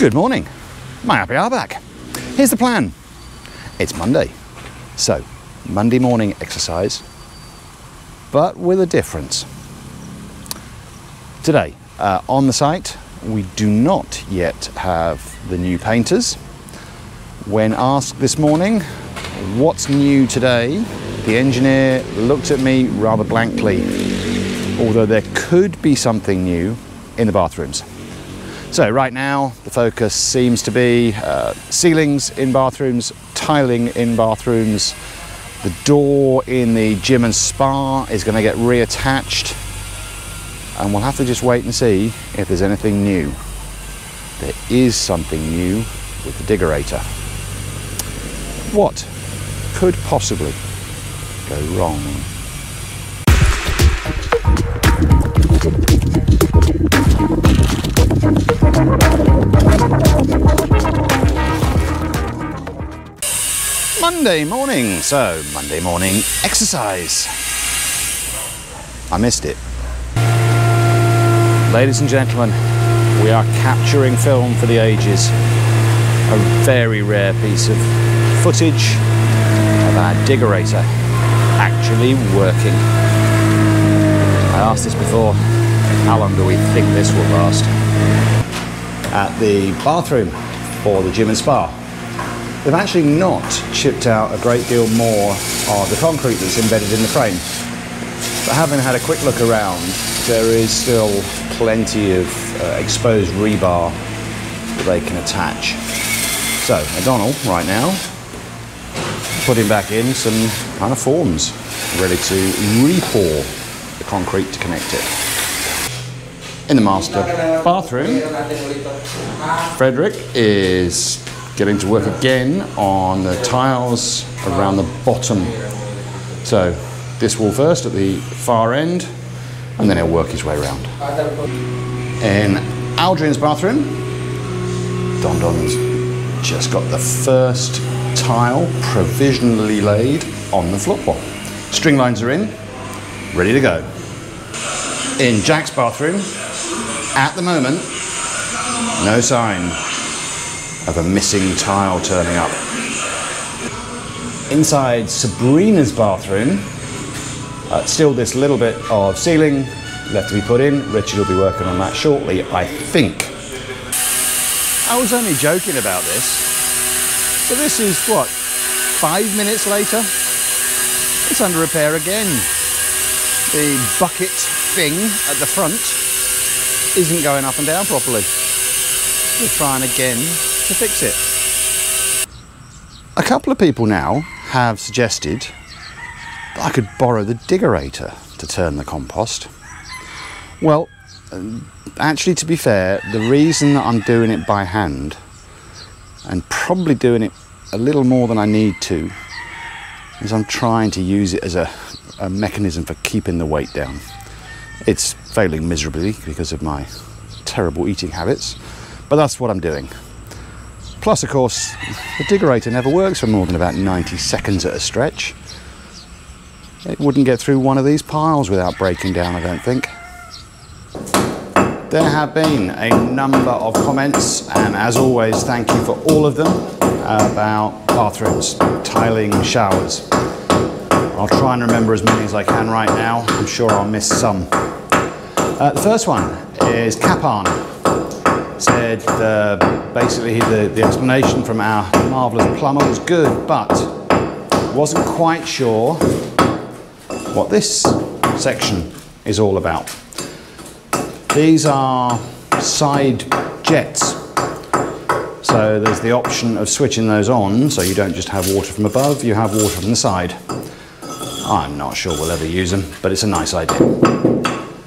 Good morning, my happy hour back. Here's the plan. It's Monday, so Monday morning exercise, but with a difference. Today, on the site, we do not yet have the new painters. When asked this morning, what's new today, the engineer looked at me rather blankly, although there could be something new in the bathrooms. So right now, the focus seems to be ceilings in bathrooms, tiling in bathrooms. The door in the gym and spa is going to get reattached, and we'll have to just wait and see if there's anything new. There is something new with the diggerator. What could possibly go wrong? Monday morning, so Monday morning exercise. I missed it. Ladies and gentlemen, we are capturing film for the ages. A very rare piece of footage of our diggerator actually working. I asked this before, how long do we think this will last? At the bathroom for the gym and spa, they've actually not chipped out a great deal more of the concrete that's embedded in the frame. But having had a quick look around, there is still plenty of exposed rebar that they can attach. So, O'Donnell, right now, putting back in some kind of forms, ready to re-pour the concrete to connect it. In the master bathroom, Frederick is getting to work again on the tiles around the bottom. So this wall first at the far end, and then he'll work his way around. In Aldrin's bathroom, Don's just got the first tile provisionally laid on the floor. String lines are in, ready to go. In Jack's bathroom, at the moment, no sign of a missing tile turning up. Inside Sabrina's bathroom, still this little bit of ceiling left to be put in. Richard will be working on that shortly, I think. I was only joking about this, so this is what, 5 minutes later? It's under repair again. The bucket thing at the front isn't going up and down properly. We're trying again to fix it. A couple of people now have suggested that I could borrow the diggerator to turn the compost. Well, actually, to be fair, the reason that I'm doing it by hand, and probably doing it a little more than I need to, is I'm trying to use it as a mechanism for keeping the weight down. It's failing miserably because of my terrible eating habits, but that's what I'm doing. Plus, of course, the diggerator never works for more than about 90 seconds at a stretch. It wouldn't get through one of these piles without breaking down, I don't think. There have been a number of comments, and as always, thank you for all of them, about bathrooms, tiling, showers. I'll try and remember as many as I can right now. I'm sure I'll miss some. The first one is Capan. Said basically the explanation from our marvellous plumber was good, but wasn't quite sure what this section is all about. These are side jets. So there's the option of switching those on, so you don't just have water from above, you have water from the side. I'm not sure we'll ever use them, but it's a nice idea.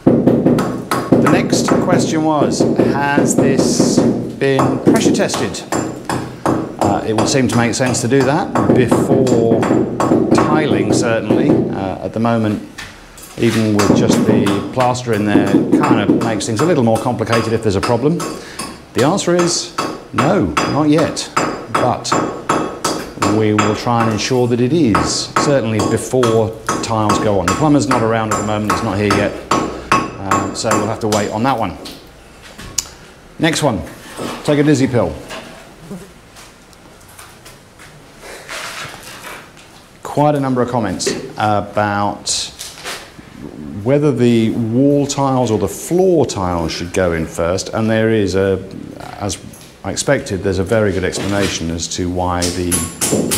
The next question was, has this been pressure tested? It would seem to make sense to do that before tiling, certainly. At the moment, even with just the plaster in there, it kind of makes things a little more complicated if there's a problem. The answer is no, not yet, but we will try and ensure that it is, certainly before tiles go on. The plumber's not around at the moment, he's not here yet, so we'll have to wait on that one. Next one, take a dizzy pill. Quite a number of comments about whether the wall tiles or the floor tiles should go in first, and there is as I expected, there's a very good explanation as to why the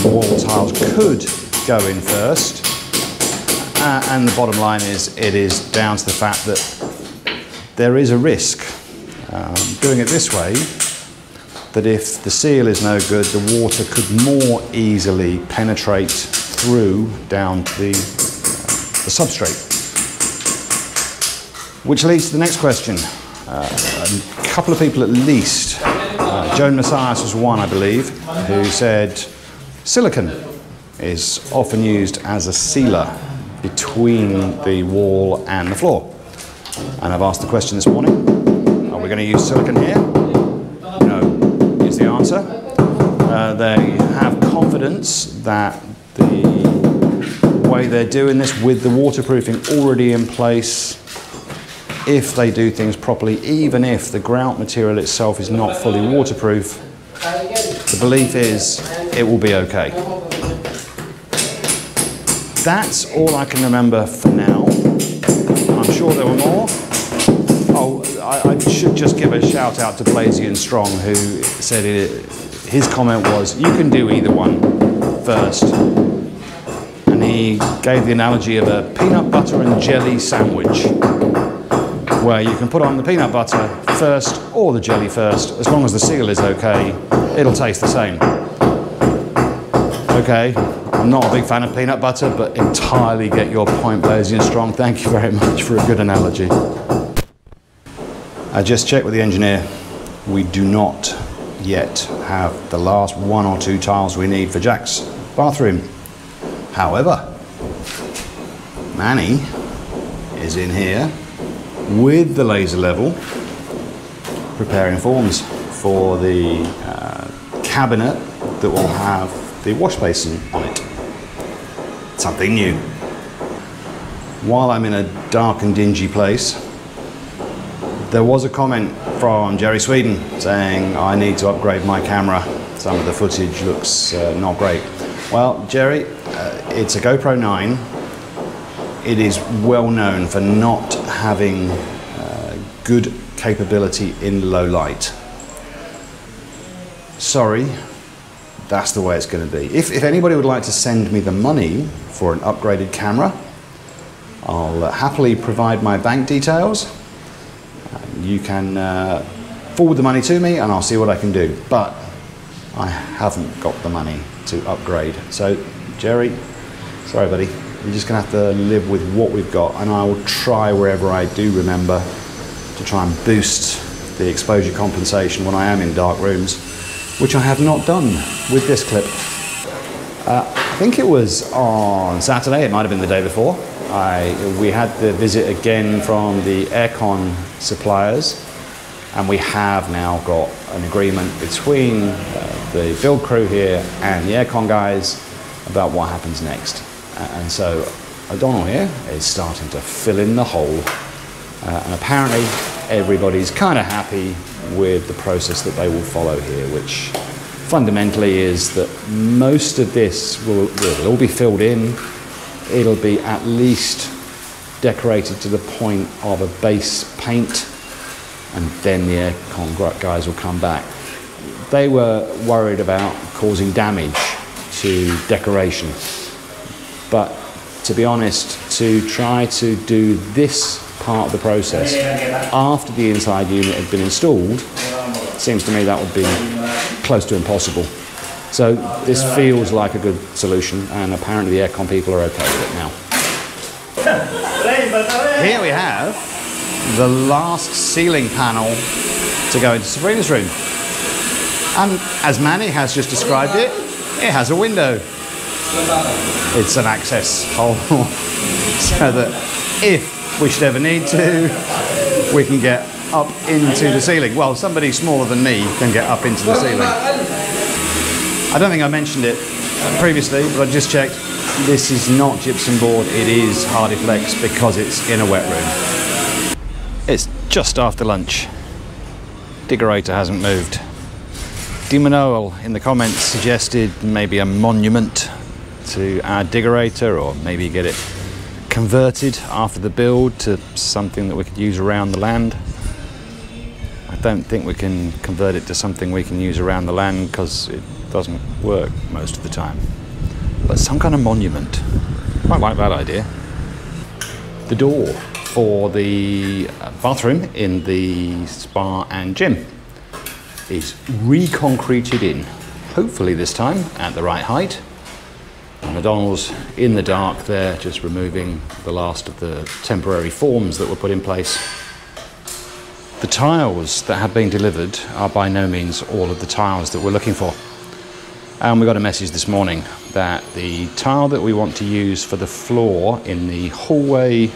wall tiles could go in first, and the bottom line is it is down to the fact that there is a risk doing it this way, that if the seal is no good, the water could more easily penetrate through down to the substrate. Which leads to the next question. A couple of people at least, Joan Messias was one, I believe, who said silicon is often used as a sealer between the wall and the floor. And I've asked the question this morning, are we going to use silicon here? No, is the answer. They have confidence that the way they're doing this with the waterproofing already in place, if they do things properly, even if the grout material itself is not fully waterproof, the belief is it will be okay. That's all I can remember for now. I'm sure there were more. Oh, I should just give a shout out to Blazian Strong, who said his comment was, you can do either one first. And he gave the analogy of a peanut butter and jelly sandwich, where you can put on the peanut butter first or the jelly first. As long as the seal is okay, it'll taste the same. Okay, I'm not a big fan of peanut butter, but entirely get your point, Blazian Strong. Thank you very much for a good analogy. I just checked with the engineer. We do not yet have the last 1 or 2 tiles we need for Jack's bathroom. However, Manny is in here with the laser level, preparing forms for the cabinet that will have the wash basin on it. Something new. While I'm in a dark and dingy place, there was a comment from Jerry Sweden saying I need to upgrade my camera. Some of the footage looks not great. Well, Jerry, it's a GoPro 9. It is well known for not having good capability in low light. Sorry, that's the way it's going to be. If anybody would like to send me the money for an upgraded camera, I'll happily provide my bank details. You can forward the money to me and I'll see what I can do. But I haven't got the money to upgrade. So, Jerry, sorry buddy. You're just going to have to live with what we've got, and I will try wherever I do remember to try and boost the exposure compensation when I am in dark rooms, which I have not done with this clip. I think it was on Saturday, it might have been the day before, we had the visit again from the aircon suppliers, and we have now got an agreement between the build crew here and the aircon guys about what happens next. And so O'Donnell here is starting to fill in the hole, and apparently everybody's kind of happy with the process that they will follow here, which fundamentally is that most of this will all be filled in. It'll be at least decorated to the point of a base paint, and then the aircon guys will come back. They were worried about causing damage to decoration. But to be honest, to try to do this part of the process after the inside unit had been installed, seems to me that would be close to impossible. So this feels like a good solution, and apparently the aircon people are okay with it now. Here we have the last ceiling panel to go into Sabrina's room. And as Manny has just described it, it has a window. It's an access hole so that if we should ever need to, we can get up into the ceiling. Well, somebody smaller than me can get up into the ceiling. I don't think I mentioned it previously, but I just checked. This is not gypsum board, it is Hardiflex because it's in a wet room. It's just after lunch. Diggerator hasn't moved. Demon in the comments suggested maybe a monument to our diggerator, or maybe get it converted after the build to something that we could use around the land. I don't think we can convert it to something we can use around the land because it doesn't work most of the time. But some kind of monument. Quite like that idea. The door for the bathroom in the spa and gym is re-concreted in, hopefully this time at the right height. Madonna's in the dark there, just removing the last of the temporary forms that were put in place. The tiles that have been delivered are by no means all of the tiles that we're looking for. And we got a message this morning that the tile that we want to use for the floor in the hallway,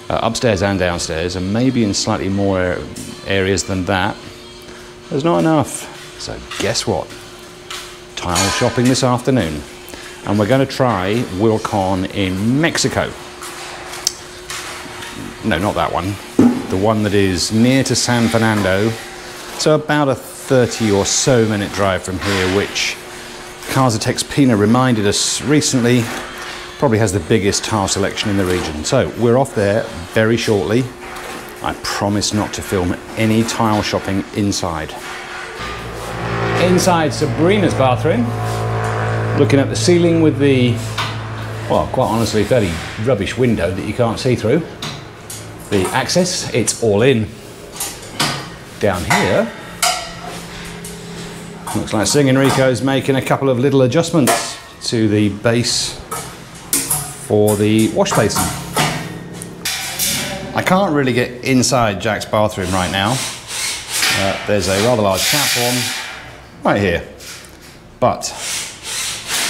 upstairs and downstairs, and maybe in slightly more areas than that, there's not enough. So guess what? Tile shopping this afternoon. And we're going to try Wilcon in Mexico. No, not that one. The one that is near to San Fernando. So about a 30 or so minute drive from here, which Casatex Pina reminded us recently probably has the biggest tile selection in the region. So we're off there very shortly. I promise not to film any tile shopping inside. Inside Sabrina's bathroom, looking at the ceiling with the, well, quite honestly, fairly rubbish window that you can't see through. The access, it's all in. Down here, looks like Sing Enrico's making a couple of little adjustments to the base for the wash basin. I can't really get inside Jack's bathroom right now. There's a rather large platform right here, but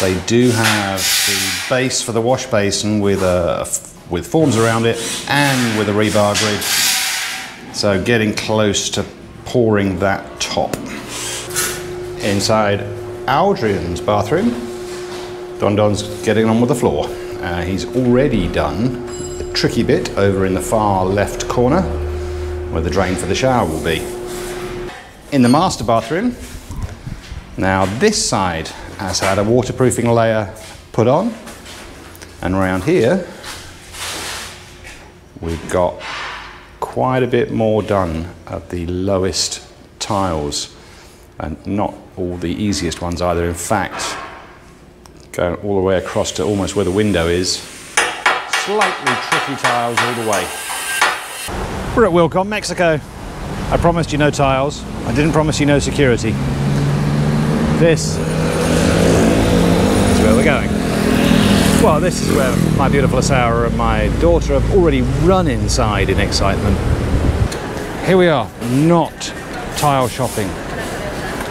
they do have the base for the wash basin with forms around it and with a rebar grid. So getting close to pouring that top. Inside Adrian's bathroom, Don's getting on with the floor. He's already done the tricky bit over in the far left corner where the drain for the shower will be. In the master bathroom, now this side has had a waterproofing layer put on, and around here we've got quite a bit more done at the lowest tiles, and not all the easiest ones either. In fact, going all the way across to almost where the window is, slightly tricky tiles all the way. We're at Wilcon, Mexico. I promised you no tiles. I didn't promise you no security. This is where we're going. Well, this is where my beautiful Asara and my daughter have already run inside in excitement. Here we are, not tile shopping,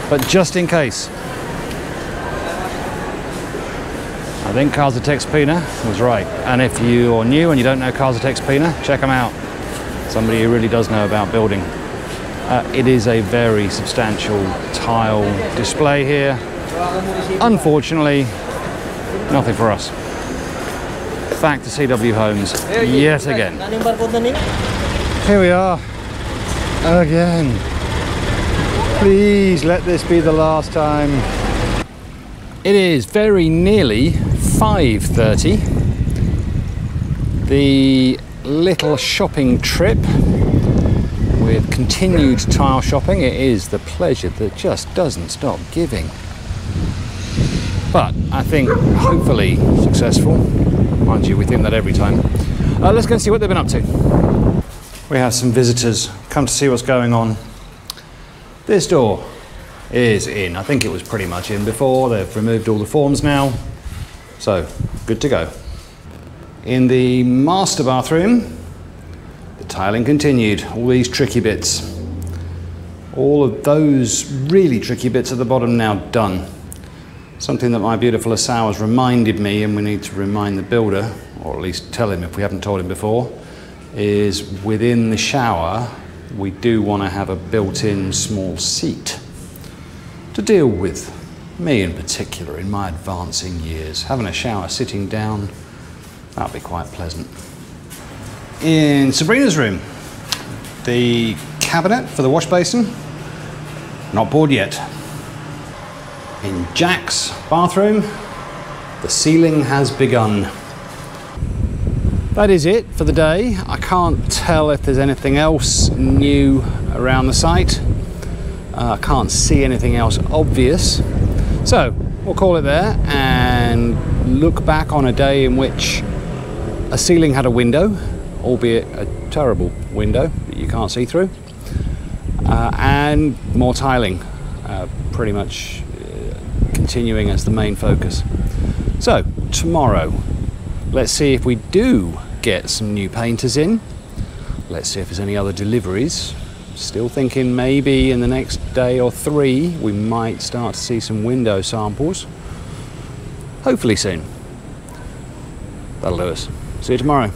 but just in case. I think Casatex Pina was right. And if you're new and you don't know Casatex Pina, check them out. Somebody who really does know about building. It is a very substantial tile display here. Unfortunately, nothing for us. Back to CW Homes yet again. Here we are again. Please let this be the last time. It is very nearly 5:30. The little shopping trip with continued tile shopping. It is the pleasure that just doesn't stop giving. But I think hopefully successful. Mind you, we think that every time. Let's go and see what they've been up to. We have some visitors come to see what's going on. This door is in. I think it was pretty much in before. They've removed all the forms now. So, good to go. In the master bathroom, the tiling continued. All these tricky bits. All of those really tricky bits at the bottom now done. Something that my beautiful Asao has reminded me, and we need to remind the builder, or at least tell him if we haven't told him before, is within the shower, we do want to have a built-in small seat to deal with me in particular in my advancing years. Having a shower sitting down, that'd be quite pleasant. In Sabrina's room, the cabinet for the wash basin, not bored yet. In Jack's bathroom, the ceiling has begun. That is it for the day. I can't tell if there's anything else new around the site. I can't see anything else obvious. So we'll call it there and look back on a day in which a ceiling had a window, albeit a terrible window that you can't see through, and more tiling, pretty much continuing as the main focus. So tomorrow, let's see if we do get some new painters in. Let's see if there's any other deliveries. Still thinking maybe in the next day or 3 we might start to see some window samples. Hopefully soon. That'll do us. See you tomorrow.